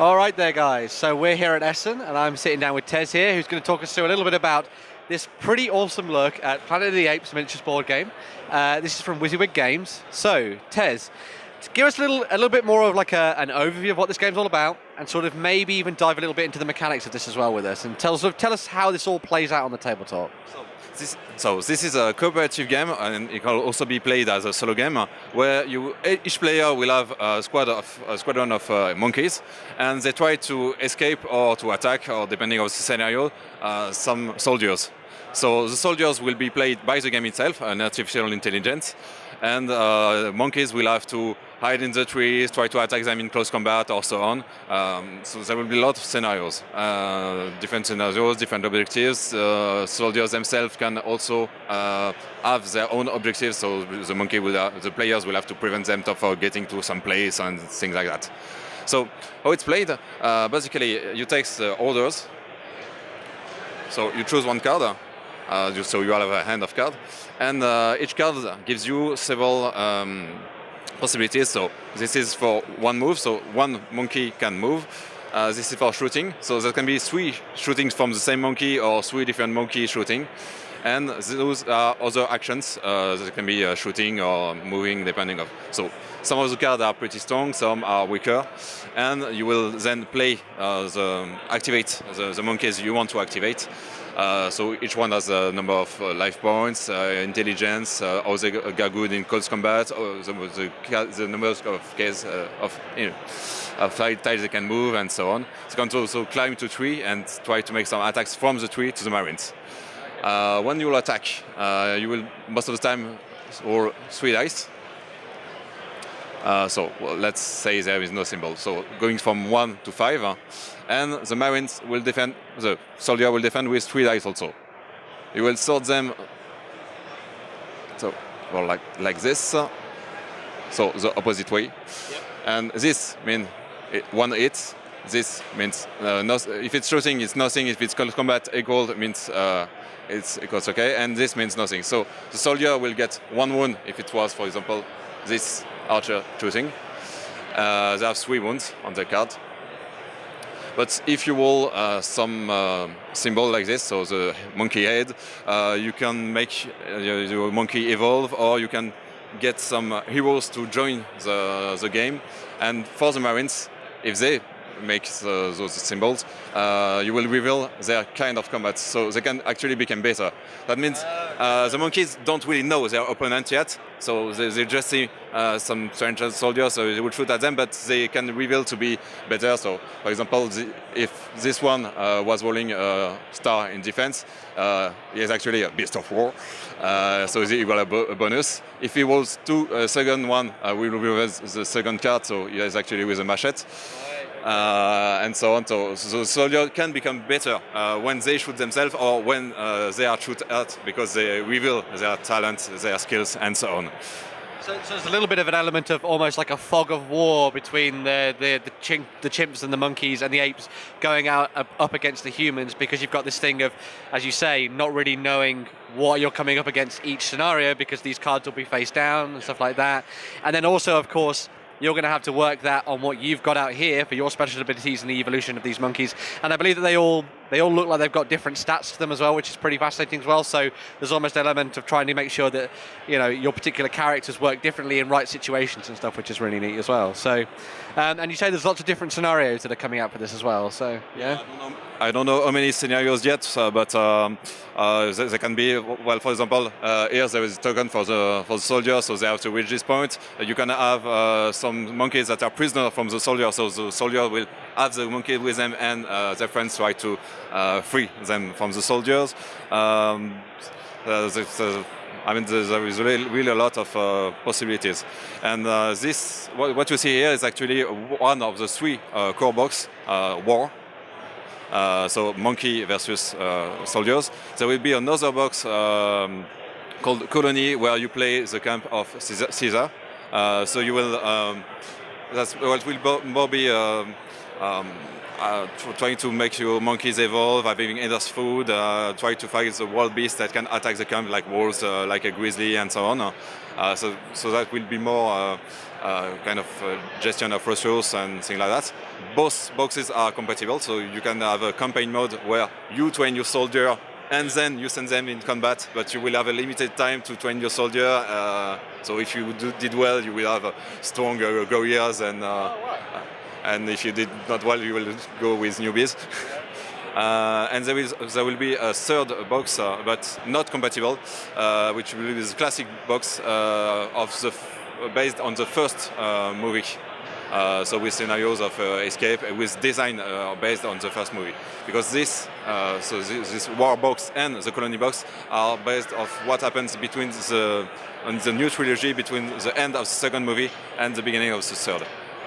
All right there, guys. So we're here at Essen, and I'm sitting down with Tez here, who's going to talk us through a little bit about this pretty awesome look at Planet of the Apes miniatures board game. This is from WYSIWYG Games. So, Tez, give us a little bit more of like an overview of what this game's all about, and sort of maybe even dive a little bit into the mechanics of this as well with us, and tell us how this all plays out on the tabletop. This is a cooperative game, and it can also be played as a solo game, where each player will have a squadron of monkeys, and they try to escape or to attack, or depending on the scenario, some soldiers. So the soldiers will be played by the game itself, an artificial intelligence, and monkeys will have to hide in the trees, try to attack them in close combat, or so on. So there will be a lot of scenarios, different scenarios, different objectives. Soldiers themselves can also have their own objectives. So the players will have to prevent them from getting to some place and things like that. So how it's played? Basically, you take the orders. So you choose one card. So you have a hand of cards, and each card gives you several possibilities. So this is for one move, so one monkey can move. This is for shooting, so there can be 3 shootings from the same monkey or 3 different monkeys shooting. And those are other actions. There can be shooting or moving, depending on. So some of the cards are pretty strong, some are weaker, and you will then play activate the monkeys you want to activate. So each one has a number of life points, intelligence, how they are good in close combat, or the numbers of cases of tiles they can move, and so on. They can also climb to tree and try to make some attacks from the tree to the marines. When you will attack, you will most of the time roll 3 dice. Let's say there is no symbol. So going from 1 to 5, and the marines will defend. The soldier will defend with 3 dice also. You will sort them. So, or like this. So the opposite way. Yep. And this means 1 hit. This means if it's shooting, it's nothing. If it's close combat, equal, it means it's equals okay. And this means nothing. So the soldier will get 1 wound if it was, for example, this archer shooting. They have 3 wounds on the card. But if you roll some symbol like this, so the monkey head, you can make your monkey evolve, or you can get some heroes to join the game. And for the marines, if they make those symbols, you will reveal their kind of combat, so they can actually become better. That means the monkeys don't really know their opponent yet, so they just see some strange soldiers, so they will shoot at them, but they can reveal to be better. So, for example, if this one was rolling a star in defense, he is actually a beast of war, so he will have a bonus. If he rolls 2 second one, we will reveal the second card, so he is actually with a machete. And so on. So the soldier can become better when they shoot themselves, or when they are shot at, because they reveal their talents, their skills, and so on. So there's a little bit of an element of almost like a fog of war between the chimps and the monkeys and the apes going out up against the humans, because you've got this thing of, as you say, not really knowing what you're coming up against each scenario, because these cards will be face down and stuff like that. And then also, of course, you're going to have to work that on what you've got out here for your special abilities and the evolution of these monkeys. And I believe that they all look like they've got different stats to them as well, which is pretty fascinating as well. So there's almost an element of trying to make sure that, you know, your particular characters work differently in right situations and stuff, which is really neat as well. So, and you say there's lots of different scenarios that are coming out for this as well. So yeah. I don't know how many scenarios yet, but there can be. Well, for example, here there is a token for the soldier, so they have to reach this point. You can have some monkeys that are prisoners from the soldier, so the soldier will have the monkey with them, and their friends try to free them from the soldiers. I mean, there is really a lot of possibilities. And what you see here is actually one of the 3 core box war. So monkey versus soldiers. There will be another box called Colony, where you play the camp of Caesar. So you will. That will more be trying to make your monkeys evolve, having enough food, try to fight the wild beasts that can attack the camp, like wolves, like a grizzly, and so on. So that will be more kind of gestion of resources and things like that. Both boxes are compatible, so you can have a campaign mode where you train your soldier and then you send them in combat, but you will have a limited time to train your soldier. So if you did well, you will have stronger warriors, and if you did not well, you will go with newbies. And there will be a third box, but not compatible, which will be the classic box based on the first movie. So with scenarios of escape, with design based on the first movie, because this war box and the colony box are based off what happens between on the new trilogy, between the end of the second movie and the beginning of the third,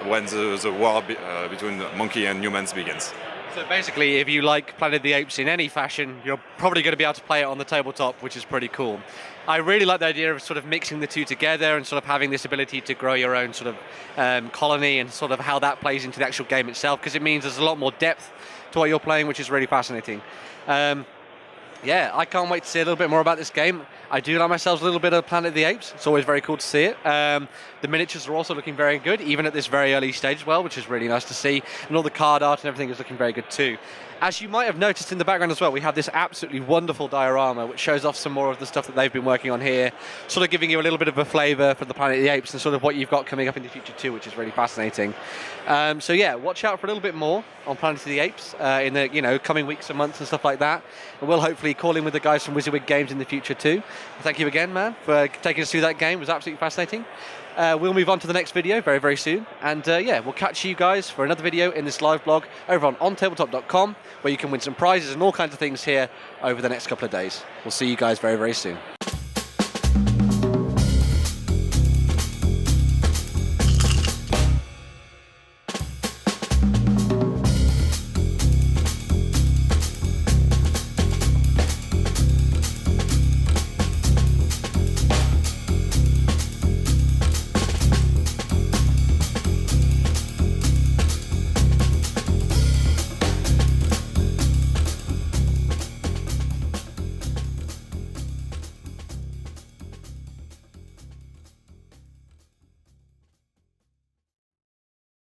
when the war between monkey and humans begins. So basically, if you like Planet of the Apes in any fashion, you're probably going to be able to play it on the tabletop, which is pretty cool. I really like the idea of sort of mixing the two together and sort of having this ability to grow your own sort of colony, and sort of how that plays into the actual game itself, because it means there's a lot more depth to what you're playing, which is really fascinating. Yeah, I can't wait to see a little bit more about this game. I do like myself a little bit of Planet of the Apes. It's always very cool to see it. The miniatures are also looking very good, even at this very early stage as well, which is really nice to see. And all the card art and everything is looking very good too. As you might have noticed in the background as well, we have this absolutely wonderful diorama which shows off some more of the stuff that they've been working on here, sort of giving you a little bit of a flavour for the Planet of the Apes and sort of what you've got coming up in the future too, which is really fascinating. So yeah, watch out for a little bit more on Planet of the Apes in the coming weeks and months and stuff like that. And we'll hopefully call in with the guys from WYSIWYG Games in the future too. Thank you again, man, for taking us through that game. It was absolutely fascinating. We'll move on to the next video very, very soon. And yeah, we'll catch you guys for another video in this live blog over on ontabletop.com, where you can win some prizes and all kinds of things here over the next couple of days. We'll see you guys very, very soon.